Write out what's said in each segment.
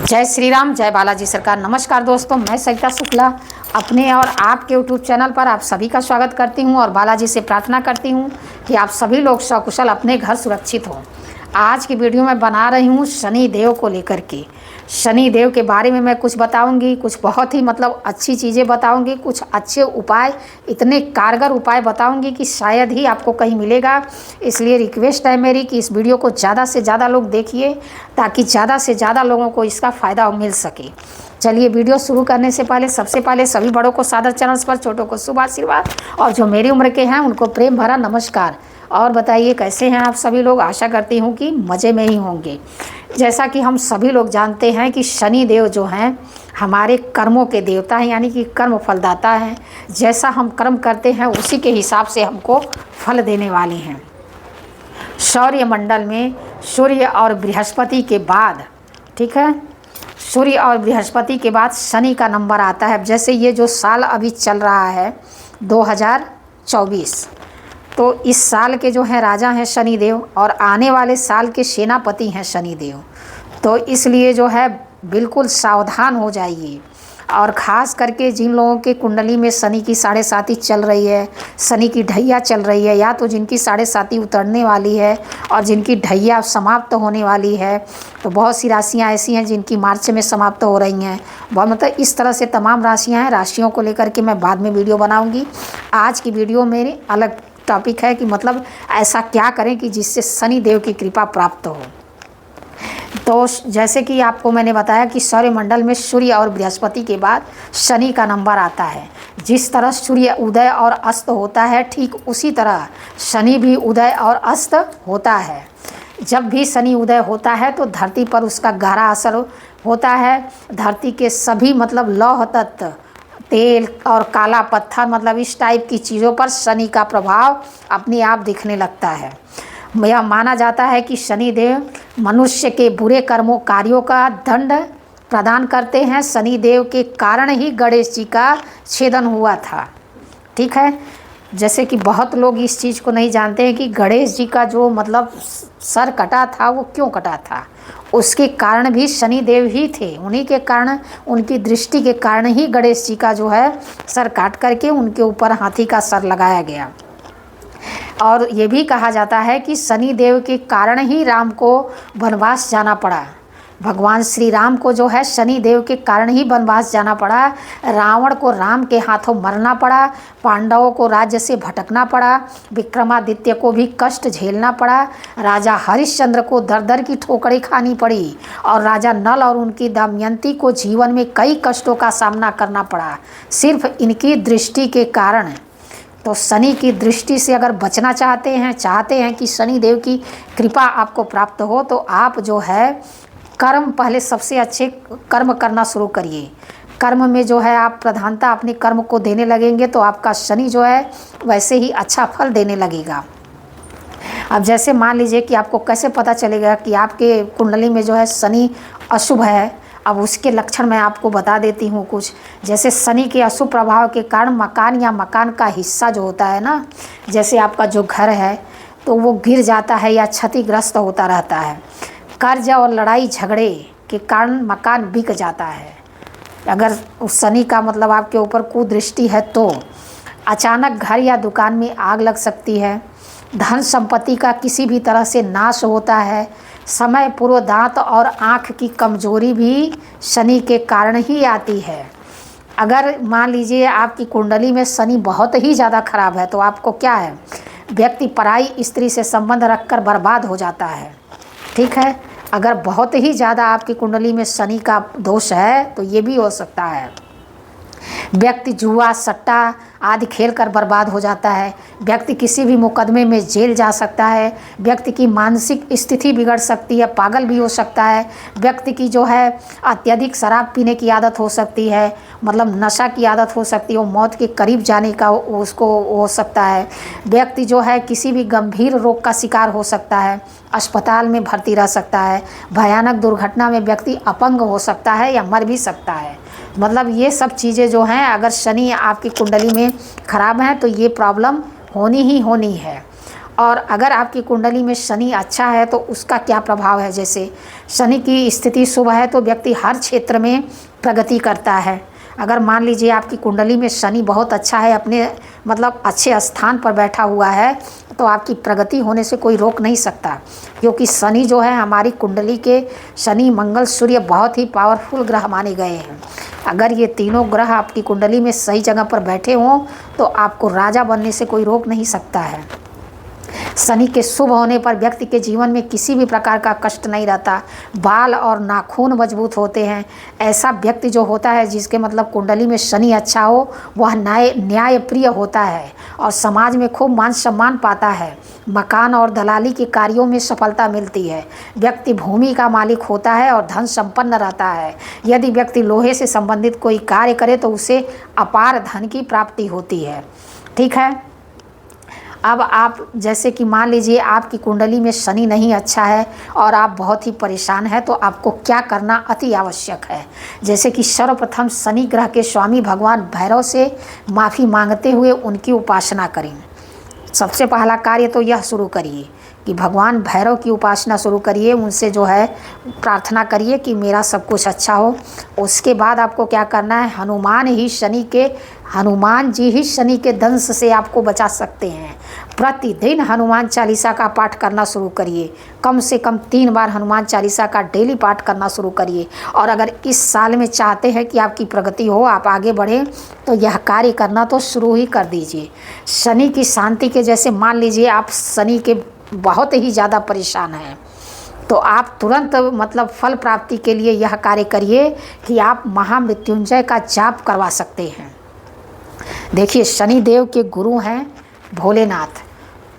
जय श्री राम, जय बालाजी सरकार। नमस्कार दोस्तों, मैं सरिता शुक्ला अपने और आपके यूट्यूब चैनल पर आप सभी का स्वागत करती हूं और बालाजी से प्रार्थना करती हूं कि आप सभी लोग सकुशल अपने घर सुरक्षित हों। आज की वीडियो में बना रही हूं शनि देव को लेकर के। शनि देव के बारे में मैं कुछ बताऊंगी, कुछ बहुत ही अच्छी चीज़ें बताऊंगी, कुछ अच्छे उपाय, इतने कारगर उपाय बताऊंगी कि शायद ही आपको कहीं मिलेगा। इसलिए रिक्वेस्ट है मेरी कि इस वीडियो को ज़्यादा से ज़्यादा लोग देखिए ताकि ज़्यादा से ज़्यादा लोगों को इसका फ़ायदा मिल सके। चलिए वीडियो शुरू करने से पहले सबसे पहले सभी बड़ों को सादर चैनल्स पर, छोटों को शुभ आशीर्वाद और जो मेरी उम्र के हैं उनको प्रेम भरा नमस्कार। और बताइए कैसे हैं आप सभी लोग। आशा करती हूँ कि मज़े में ही होंगे। जैसा कि हम सभी लोग जानते हैं कि शनि देव जो हैं हमारे कर्मों के देवता हैं, यानी कि कर्म फलदाता हैं। जैसा हम कर्म करते हैं उसी के हिसाब से हमको फल देने वाले हैं। सौर्य मंडल में सूर्य और बृहस्पति के बाद, ठीक है, सूर्य और बृहस्पति के बाद शनि का नंबर आता है। जैसे ये जो साल अभी चल रहा है 2024, तो इस साल के जो हैं राजा हैं शनि देव और आने वाले साल के सेनापति हैं शनि देव। तो इसलिए जो है बिल्कुल सावधान हो जाइए। और ख़ास करके जिन लोगों के कुंडली में शनि की 7.5 चल रही है, शनि की ढैया चल रही है, या तो जिनकी 7.5 उतरने वाली है और जिनकी ढैया समाप्त होने वाली है, तो बहुत सी राशियां ऐसी हैं जिनकी मार्च में समाप्त हो रही हैं। बहुत इस तरह से तमाम राशियां हैं। राशियों को लेकर के मैं बाद में वीडियो बनाऊँगी। आज की वीडियो मेरी अलग टॉपिक है कि ऐसा क्या करें कि जिससे शनि देव की कृपा प्राप्त हो। तो जैसे कि आपको मैंने बताया कि सौरमंडल में सूर्य और बृहस्पति के बाद शनि का नंबर आता है। जिस तरह सूर्य उदय और अस्त होता है, ठीक उसी तरह शनि भी उदय और अस्त होता है। जब भी शनि उदय होता है तो धरती पर उसका गहरा असर होता है। धरती के सभी लौह तत्व, तेल और काला पत्थर, इस टाइप की चीज़ों पर शनि का प्रभाव अपने आप दिखने लगता है। यह माना जाता है कि शनि देव मनुष्य के बुरे कर्मों कार्यों का दंड प्रदान करते हैं। शनि देव के कारण ही गणेश जी का छेदन हुआ था, ठीक है। जैसे कि बहुत लोग इस चीज़ को नहीं जानते हैं कि गणेश जी का जो सर कटा था वो क्यों कटा था। उसके कारण भी शनि देव ही थे। उन्हीं के कारण, उनकी दृष्टि के कारण ही गणेश जी का जो है सर काट करके उनके ऊपर हाथी का सर लगाया गया। और ये भी कहा जाता है कि शनि देव के कारण ही राम को वनवास जाना पड़ा। भगवान श्री राम को जो है शनि देव के कारण ही वनवास जाना पड़ा। रावण को राम के हाथों मरना पड़ा, पांडवों को राज्य से भटकना पड़ा, विक्रमादित्य को भी कष्ट झेलना पड़ा, राजा हरिश्चंद्र को दर दर की ठोकरें खानी पड़ी और राजा नल और उनकी दमयंती को जीवन में कई कष्टों का सामना करना पड़ा, सिर्फ इनकी दृष्टि के कारण। तो शनि की दृष्टि से अगर बचना चाहते हैं कि शनि देव की कृपा आपको प्राप्त हो, तो आप जो है कर्म, पहले सबसे अच्छे कर्म करना शुरू करिए। कर्म में जो है आप प्रधानता अपने कर्म को देने लगेंगे तो आपका शनि जो है वैसे ही अच्छा फल देने लगेगा। अब जैसे मान लीजिए कि आपको कैसे पता चलेगा कि आपके कुंडली में जो है शनि अशुभ है। अब उसके लक्षण मैं आपको बता देती हूँ कुछ। जैसे शनि के अशुभ प्रभाव के कारण मकान या मकान का हिस्सा जो होता है ना, जैसे आपका जो घर है तो वो गिर जाता है या क्षतिग्रस्त होता रहता है। कर्ज और लड़ाई झगड़े के कारण मकान बिक जाता है। अगर उस शनि का आपके ऊपर कुदृष्टि है तो अचानक घर या दुकान में आग लग सकती है। धन संपत्ति का किसी भी तरह से नाश होता है। समय पूर्व दांत और आँख की कमजोरी भी शनि के कारण ही आती है। अगर मान लीजिए आपकी कुंडली में शनि बहुत ही ज़्यादा खराब है तो आपको क्या है, व्यक्ति पराई स्त्री से संबंध रखकर बर्बाद हो जाता है, ठीक है। अगर बहुत ही ज़्यादा आपकी कुंडली में शनि का दोष है तो ये भी हो सकता है, व्यक्ति जुआ सट्टा आदि खेलकर बर्बाद हो जाता है। व्यक्ति किसी भी मुकदमे में जेल जा सकता है। व्यक्ति की मानसिक स्थिति बिगड़ सकती है, पागल भी हो सकता है। व्यक्ति की जो है अत्यधिक शराब पीने की आदत हो सकती है, नशा की आदत हो सकती है, वो मौत के करीब जाने का उसको हो सकता है। व्यक्ति जो है किसी भी गंभीर रोग का शिकार हो सकता है, अस्पताल में भर्ती रह सकता है। भयानक दुर्घटना में व्यक्ति अपंग हो सकता है या मर भी सकता है। ये सब चीज़ें जो हैं अगर शनि आपकी कुंडली में ख़राब हैं तो ये प्रॉब्लम होनी ही होनी है। और अगर आपकी कुंडली में शनि अच्छा है तो उसका क्या प्रभाव है। जैसे शनि की स्थिति शुभ है तो व्यक्ति हर क्षेत्र में प्रगति करता है। अगर मान लीजिए आपकी कुंडली में शनि बहुत अच्छा है, अपने मतलब अच्छे स्थान पर बैठा हुआ है, तो आपकी प्रगति होने से कोई रोक नहीं सकता, क्योंकि शनि जो है हमारी कुंडली के शनि मंगल सूर्य बहुत ही पावरफुल ग्रह माने गए हैं। अगर ये तीनों ग्रह आपकी कुंडली में सही जगह पर बैठे हों तो आपको राजा बनने से कोई रोक नहीं सकता है। शनि के शुभ होने पर व्यक्ति के जीवन में किसी भी प्रकार का कष्ट नहीं रहता, बाल और नाखून मजबूत होते हैं। ऐसा व्यक्ति जो होता है जिसके मतलब कुंडली में शनि अच्छा हो, वह न्याय प्रिय होता है और समाज में खूब मान सम्मान पाता है। मकान और दलाली के कार्यों में सफलता मिलती है। व्यक्ति भूमि का मालिक होता है और धन संपन्न रहता है। यदि व्यक्ति लोहे से संबंधित कोई कार्य करे तो उसे अपार धन की प्राप्ति होती है। ठीक है। अब आप जैसे कि मान लीजिए आपकी कुंडली में शनि नहीं अच्छा है और आप बहुत ही परेशान हैं, तो आपको क्या करना अति आवश्यक है। जैसे कि सर्वप्रथम शनि ग्रह के स्वामी भगवान भैरव से माफ़ी मांगते हुए उनकी उपासना करें। सबसे पहला कार्य तो यह शुरू करिए कि भगवान भैरव की उपासना शुरू करिए, उनसे जो है प्रार्थना करिए कि मेरा सब कुछ अच्छा हो। उसके बाद आपको क्या करना है, हनुमान जी ही शनि के दंश से आपको बचा सकते हैं। प्रतिदिन हनुमान चालीसा का पाठ करना शुरू करिए। कम से कम 3 बार हनुमान चालीसा का डेली पाठ करना शुरू करिए। और अगर इस साल में चाहते हैं कि आपकी प्रगति हो, आप आगे बढ़ें, तो यह कार्य करना तो शुरू ही कर दीजिए। शनि की शांति के जैसे मान लीजिए आप शनि के बहुत ही ज़्यादा परेशान हैं, तो आप तुरंत मतलब फल प्राप्ति के लिए यह कार्य करिए कि आप महामृत्युंजय का जाप करवा सकते हैं। देखिए शनि देव के गुरु हैं भोलेनाथ,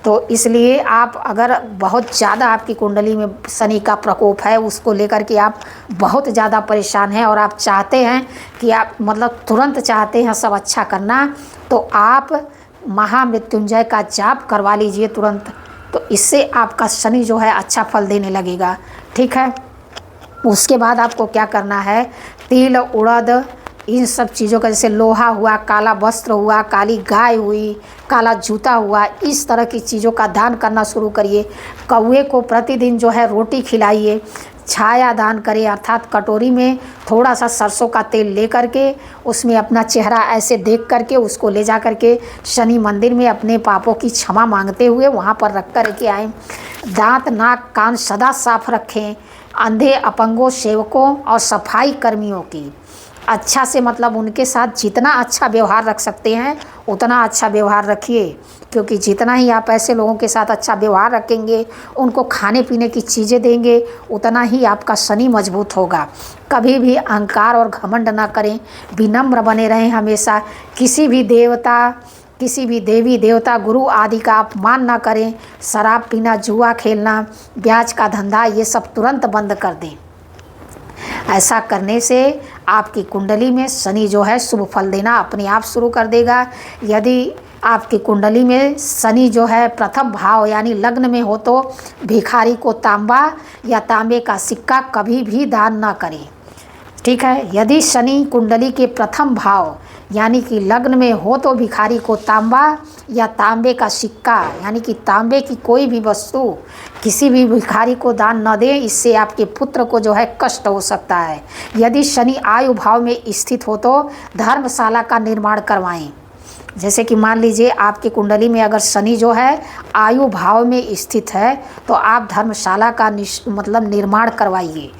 तो इसलिए आप अगर बहुत ज़्यादा आपकी कुंडली में शनि का प्रकोप है, उसको लेकर के आप बहुत ज़्यादा परेशान हैं और आप चाहते हैं कि आप मतलब तुरंत चाहते हैं सब अच्छा करना, तो आप महामृत्युंजय का जाप करवा लीजिए तुरंत। तो इससे आपका शनि जो है अच्छा फल देने लगेगा। ठीक है। उसके बाद आपको क्या करना है, तिल उड़द इन सब चीज़ों का, जैसे लोहा हुआ, काला वस्त्र हुआ, काली गाय हुई, काला जूता हुआ, इस तरह की चीज़ों का दान करना शुरू करिए। कौवे को प्रतिदिन जो है रोटी खिलाइए। छाया दान करें, अर्थात कटोरी में थोड़ा सा सरसों का तेल ले करके उसमें अपना चेहरा ऐसे देख करके उसको ले जा करके शनि मंदिर में अपने पापों की क्षमा मांगते हुए वहाँ पर रख कर के आएँ। दांत नाक कान सदा साफ रखें। अंधे अपंगों सेवकों और सफाई कर्मियों की अच्छा से मतलब उनके साथ जितना अच्छा व्यवहार रख सकते हैं उतना अच्छा व्यवहार रखिए, क्योंकि जितना ही आप ऐसे लोगों के साथ अच्छा व्यवहार रखेंगे, उनको खाने पीने की चीज़ें देंगे, उतना ही आपका शनि मजबूत होगा। कभी भी अहंकार और घमंड ना करें, विनम्र बने रहें हमेशा। किसी भी देवी देवता गुरु आदि का अपमान ना करें। शराब पीना, जुआ खेलना, ब्याज का धंधा, ये सब तुरंत बंद कर दें। ऐसा करने से आपकी कुंडली में शनि जो है शुभ फल देना अपने आप शुरू कर देगा। यदि आपकी कुंडली में शनि जो है प्रथम भाव यानी लग्न में हो तो भिखारी को तांबा या तांबे का सिक्का कभी भी दान ना करें। ठीक है। यदि शनि कुंडली के प्रथम भाव यानी कि लग्न में हो तो भिखारी को तांबा या तांबे का सिक्का यानी कि तांबे की कोई भी वस्तु किसी भी भिखारी को दान न दें, इससे आपके पुत्र को जो है कष्ट हो सकता है। यदि शनि आयु भाव में स्थित हो तो धर्मशाला का निर्माण करवाएं। जैसे कि मान लीजिए आपकी कुंडली में अगर शनि जो है आयु भाव में स्थित है तो आप धर्मशाला का मतलब निर्माण करवाइए।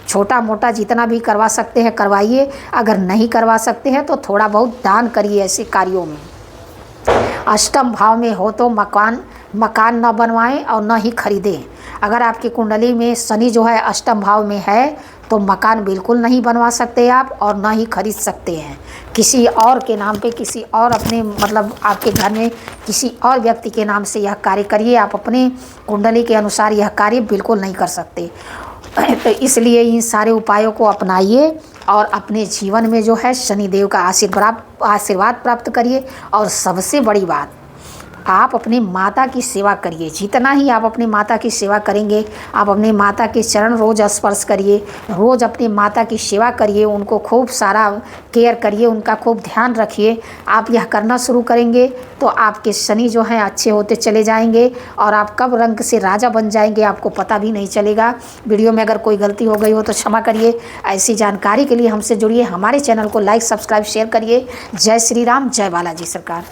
छोटा मोटा जितना भी करवा सकते हैं करवाइए। अगर नहीं करवा सकते हैं तो थोड़ा बहुत दान करिए ऐसे कार्यों में। अष्टम भाव में हो तो मकान न बनवाएं और न ही खरीदें। अगर आपकी कुंडली में शनि जो है अष्टम भाव में है तो मकान बिल्कुल नहीं बनवा सकते आप और न ही खरीद सकते हैं। किसी और के नाम पे, किसी और अपने मतलब आपके घर में किसी और व्यक्ति के नाम से यह कार्य करिए। आप अपने कुंडली के अनुसार यह कार्य बिल्कुल नहीं कर सकते। तो इसलिए इन सारे उपायों को अपनाइए और अपने जीवन में जो है शनिदेव का आशीर्वाद प्राप्त करिए। और सबसे बड़ी बात, आप अपनी माता की सेवा करिए। जितना ही आप अपनी माता की सेवा करेंगे, आप अपनी माता के चरण रोज़ स्पर्श करिए, रोज़ अपनी माता की सेवा करिए, उनको खूब सारा केयर करिए, उनका खूब ध्यान रखिए। आप यह करना शुरू करेंगे तो आपके शनि जो हैं अच्छे होते चले जाएंगे और आप कब रंग से राजा बन जाएंगे आपको पता भी नहीं चलेगा। वीडियो में अगर कोई गलती हो गई हो तो क्षमा करिए। ऐसी जानकारी के लिए हमसे जुड़िए, हमारे चैनल को लाइक, सब्सक्राइब, शेयर करिए। जय श्री राम, जय बालाजी सरकार।